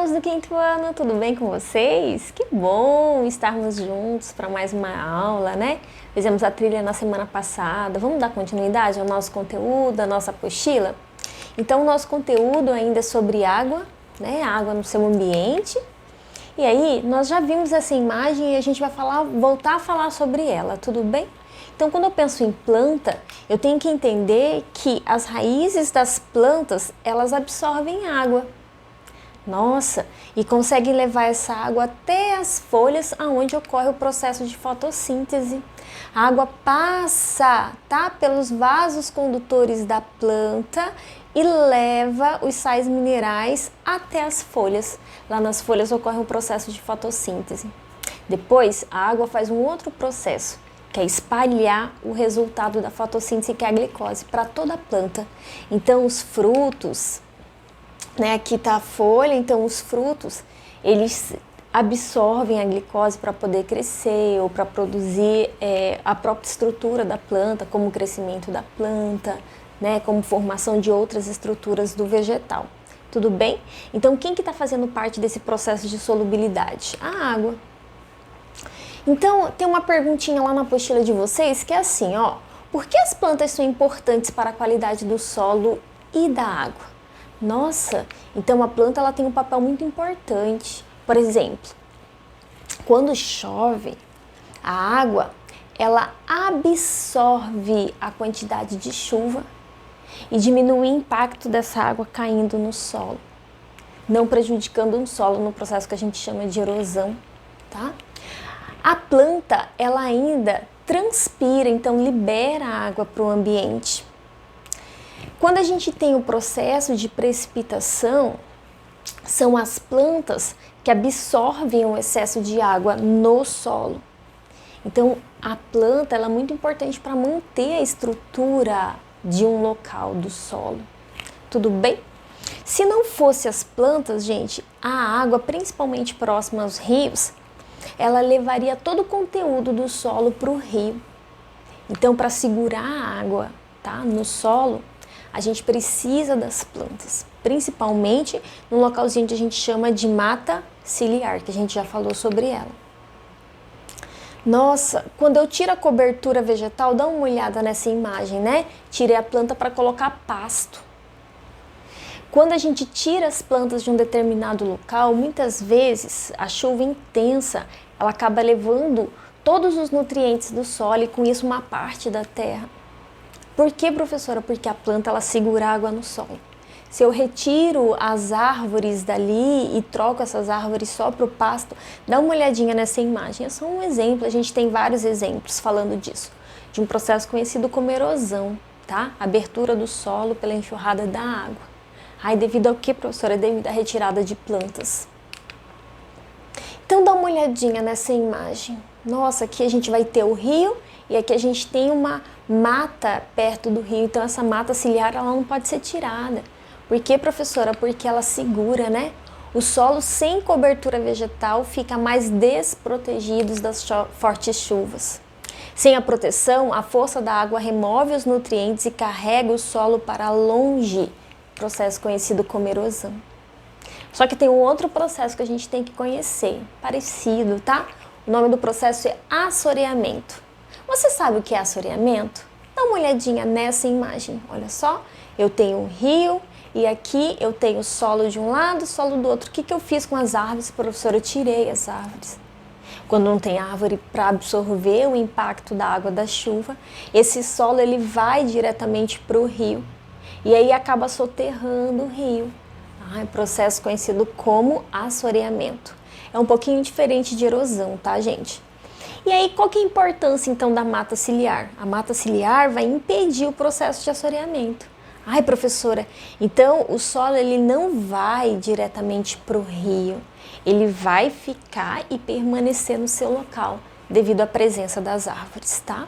alunos do quinto ano, tudo bem com vocês? Que bom estarmos juntos para mais uma aula, né? Fizemos a trilha na semana passada, vamos dar continuidade ao nosso conteúdo, à nossa apostila? Então, o nosso conteúdo ainda é sobre água, né? Água no seu ambiente. E aí, nós já vimos essa imagem e a gente vai voltar a falar sobre ela, tudo bem? Então, quando eu penso em planta, eu tenho que entender que as raízes das plantas, elas absorvem água. Nossa, e conseguem levar essa água até as folhas aonde ocorre o processo de fotossíntese. A água passa, tá, pelos vasos condutores da planta e leva os sais minerais até as folhas. Lá nas folhas ocorre o processo de fotossíntese. Depois, a água faz um outro processo, que é espalhar o resultado da fotossíntese, que é a glicose, para toda a planta. Então, os frutos, né, aqui está a folha, então os frutos, eles absorvem a glicose para poder crescer ou para produzir a própria estrutura da planta, como o crescimento da planta, né, como formação de outras estruturas do vegetal. Tudo bem? Então, quem que está fazendo parte desse processo de solubilidade? A água. Então, tem uma perguntinha lá na apostila de vocês que é assim, ó, por que as plantas são importantes para a qualidade do solo e da água? Nossa, então a planta ela tem um papel muito importante. Por exemplo, quando chove, a água ela absorve a quantidade de chuva e diminui o impacto dessa água caindo no solo, não prejudicando o solo no processo que a gente chama de erosão, tá? A planta ela ainda transpira, então libera água para o ambiente. Quando a gente tem o processo de precipitação, são as plantas que absorvem o excesso de água no solo. Então, a planta ela é muito importante para manter a estrutura de um local do solo. Tudo bem? Se não fosse as plantas, gente, a água, principalmente próxima aos rios, ela levaria todo o conteúdo do solo para o rio. Então, para segurar a água, tá, no solo, a gente precisa das plantas, principalmente no localzinho que a gente chama de mata ciliar, que a gente já falou sobre ela. Nossa, quando eu tiro a cobertura vegetal, dá uma olhada nessa imagem, né? Tirei a planta para colocar pasto. Quando a gente tira as plantas de um determinado local, muitas vezes a chuva intensa, ela acaba levando todos os nutrientes do solo e com isso uma parte da terra. Por que, professora? Porque a planta ela segura água no solo. Se eu retiro as árvores dali e troco essas árvores só para o pasto, dá uma olhadinha nessa imagem. É só um exemplo, a gente tem vários exemplos falando disso, de um processo conhecido como erosão, tá? Abertura do solo pela enxurrada da água. Aí devido ao que, professora? Devido à retirada de plantas. Então dá uma olhadinha nessa imagem. Nossa, aqui a gente vai ter o rio e aqui a gente tem uma mata perto do rio, então essa mata ciliar ela não pode ser tirada. Por quê, professora? Porque ela segura, né? O solo sem cobertura vegetal fica mais desprotegido das fortes chuvas. Sem a proteção, a força da água remove os nutrientes e carrega o solo para longe, processo conhecido como erosão. Só que tem um outro processo que a gente tem que conhecer, parecido, tá? O nome do processo é assoreamento. Você sabe o que é assoreamento? Dá uma olhadinha nessa imagem, olha só. Eu tenho um rio e aqui eu tenho solo de um lado, solo do outro. O que eu fiz com as árvores, professora? Eu tirei as árvores. Quando não tem árvore para absorver o impacto da água da chuva, esse solo ele vai diretamente para o rio e aí acaba soterrando o rio. É um processo conhecido como assoreamento. É um pouquinho diferente de erosão, tá, gente? E aí, qual que é a importância, então, da mata ciliar? A mata ciliar vai impedir o processo de assoreamento. Ai, professora, então o solo ele não vai diretamente para o rio. Ele vai ficar e permanecer no seu local, devido à presença das árvores, tá?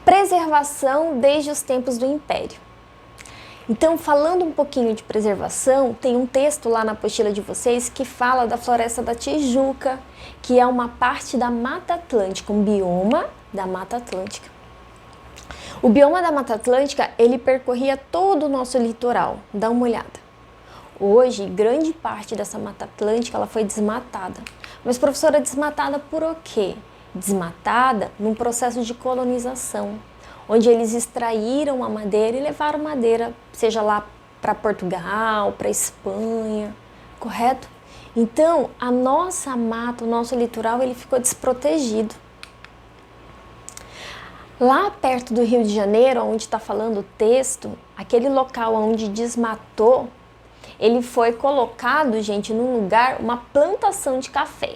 Preservação desde os tempos do Império. Então, falando um pouquinho de preservação, tem um texto lá na apostila de vocês que fala da Floresta da Tijuca, que é uma parte da Mata Atlântica, um bioma da Mata Atlântica. O bioma da Mata Atlântica, ele percorria todo o nosso litoral. Dá uma olhada. Hoje, grande parte dessa Mata Atlântica ela foi desmatada. Mas, professora, desmatada por o quê? Desmatada num processo de colonização, onde eles extraíram a madeira e levaram madeira, seja lá para Portugal, para Espanha, correto? Então, a nossa mata, o nosso litoral, ele ficou desprotegido. Lá perto do Rio de Janeiro, onde está falando o texto, aquele local onde desmatou, ele foi colocado, gente, num lugar, uma plantação de café.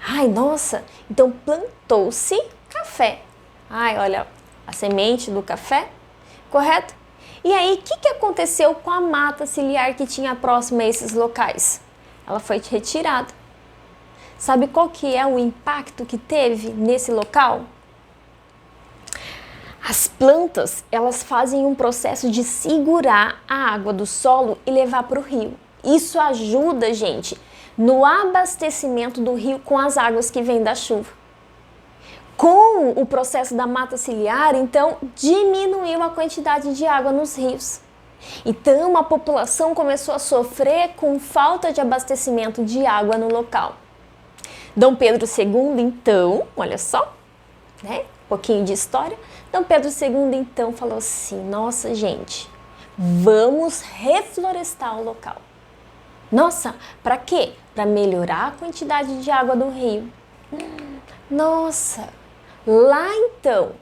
Ai, nossa, então plantou-se café. Ai, olha, a semente do café, correto? E aí, o que aconteceu com a mata ciliar que tinha próximo a esses locais? Ela foi retirada. Sabe qual que é o impacto que teve nesse local? As plantas, elas fazem um processo de segurar a água do solo e levar para o rio. Isso ajuda, gente, no abastecimento do rio com as águas que vêm da chuva. Com o processo da mata ciliar, então, diminuiu a quantidade de água nos rios. Então, a população começou a sofrer com falta de abastecimento de água no local. Dom Pedro II, então, olha só, né? Um pouquinho de história. Dom Pedro II, então, falou assim, nossa, gente, vamos reflorestar o local. Nossa, para quê? Para melhorar a quantidade de água do rio. Nossa, lá então,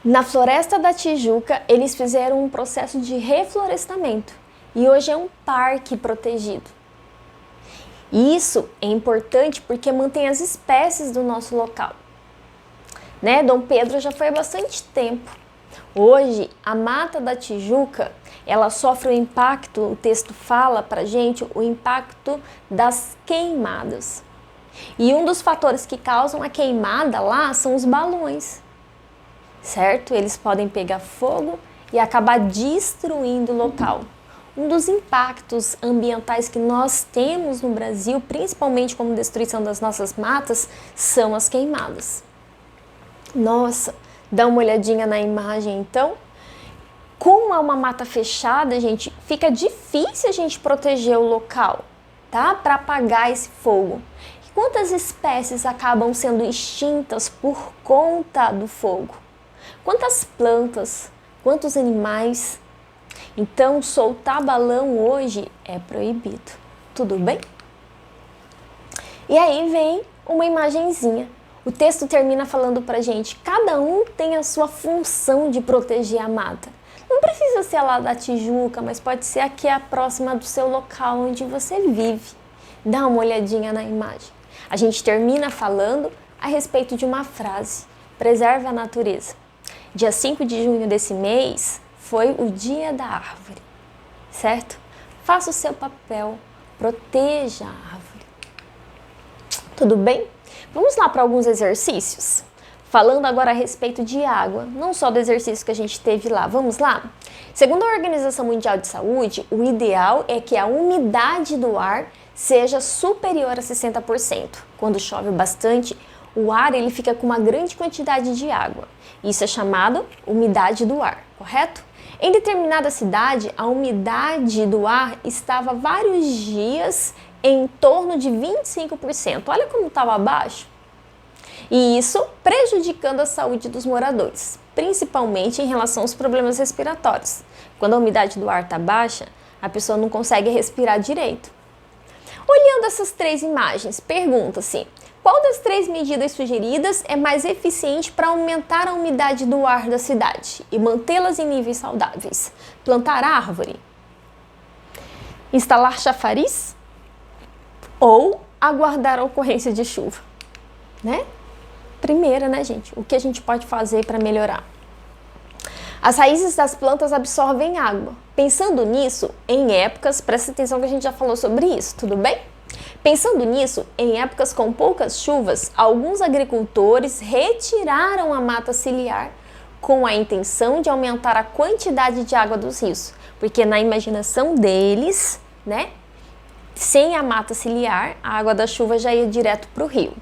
na Floresta da Tijuca, eles fizeram um processo de reflorestamento e hoje é um parque protegido. Isso é importante porque mantém as espécies do nosso local. Né? Dom Pedro já foi há bastante tempo. Hoje, a Mata da Tijuca, ela sofre o impacto, o texto fala pra gente, o impacto das queimadas. E um dos fatores que causam a queimada lá são os balões, certo? Eles podem pegar fogo e acabar destruindo o local. Um dos impactos ambientais que nós temos no Brasil, principalmente como destruição das nossas matas, são as queimadas. Nossa, dá uma olhadinha na imagem então. Como é uma mata fechada, gente, fica difícil a gente proteger o local, tá? Para apagar esse fogo. E quantas espécies acabam sendo extintas por conta do fogo? Quantas plantas, quantos animais? Então, soltar balão hoje é proibido. Tudo bem? E aí vem uma imagenzinha. O texto termina falando pra gente, cada um tem a sua função de proteger a mata. Não precisa ser lá da Tijuca, mas pode ser aqui a próxima do seu local onde você vive. Dá uma olhadinha na imagem. A gente termina falando a respeito de uma frase, preserve a natureza. Dia 5 de junho desse mês foi o Dia da Árvore, certo? Faça o seu papel, proteja a árvore. Tudo bem? Vamos lá para alguns exercícios? Falando agora a respeito de água, não só do exercício que a gente teve lá. Vamos lá? Segundo a Organização Mundial de Saúde, o ideal é que a umidade do ar seja superior a 60%. Quando chove bastante, o ar ele fica com uma grande quantidade de água. Isso é chamado umidade do ar, correto? Em determinada cidade, a umidade do ar estava vários dias em torno de 25%. Olha como estava abaixo. E isso prejudicando a saúde dos moradores, principalmente em relação aos problemas respiratórios. Quando a umidade do ar está baixa, a pessoa não consegue respirar direito. Olhando essas três imagens, pergunta-se, qual das três medidas sugeridas é mais eficiente para aumentar a umidade do ar da cidade e mantê-las em níveis saudáveis? Plantar árvore? Instalar chafariz? Ou aguardar a ocorrência de chuva, né? Primeira, né, gente? O que a gente pode fazer para melhorar? As raízes das plantas absorvem água. Pensando nisso, em épocas, presta atenção que a gente já falou sobre isso, tudo bem? Pensando nisso, em épocas com poucas chuvas, alguns agricultores retiraram a mata ciliar com a intenção de aumentar a quantidade de água dos rios, porque na imaginação deles, né, sem a mata ciliar, a água da chuva já ia direto para o rio.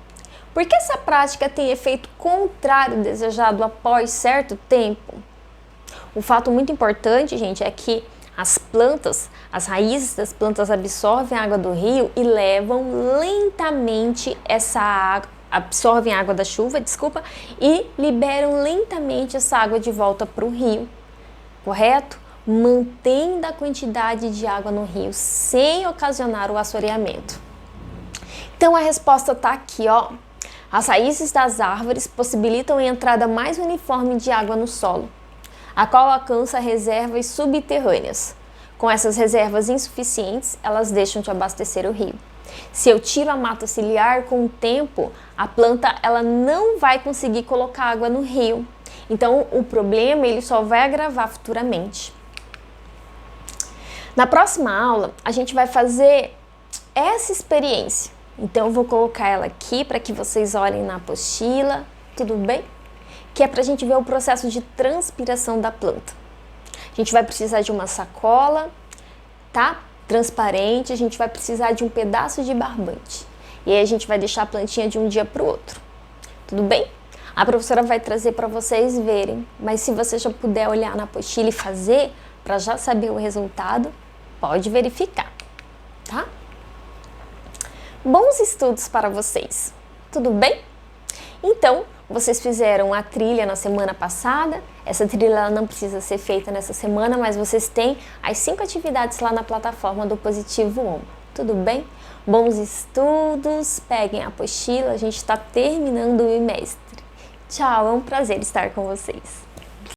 Por que essa prática tem efeito contrário ao desejado após certo tempo? Um fato muito importante, gente, é que as plantas, as raízes das plantas absorvem a água do rio e levam lentamente essa água, absorvem a água da chuva, e liberam lentamente essa água de volta para o rio, correto? Mantendo a quantidade de água no rio sem ocasionar o assoreamento. Então a resposta está aqui, ó. As raízes das árvores possibilitam a entrada mais uniforme de água no solo, a qual alcança reservas subterrâneas. Com essas reservas insuficientes, elas deixam de abastecer o rio. Se eu tiro a mata ciliar, com o tempo, a planta ela não vai conseguir colocar água no rio. Então, o problema ele só vai agravar futuramente. Na próxima aula, a gente vai fazer essa experiência. Então, eu vou colocar ela aqui para que vocês olhem na apostila, tudo bem? Que é para a gente ver o processo de transpiração da planta. A gente vai precisar de uma sacola, tá? Transparente, a gente vai precisar de um pedaço de barbante. E aí a gente vai deixar a plantinha de um dia para o outro. Tudo bem? A professora vai trazer para vocês verem, mas se você já puder olhar na apostila e fazer, para já saber o resultado, pode verificar, tá? Bons estudos para vocês, tudo bem? Então, vocês fizeram a trilha na semana passada, essa trilha ela não precisa ser feita nessa semana, mas vocês têm as 5 atividades lá na plataforma do Positivo Ombro, tudo bem? Bons estudos, peguem a apostila, a gente está terminando o bimestre. Tchau, é um prazer estar com vocês.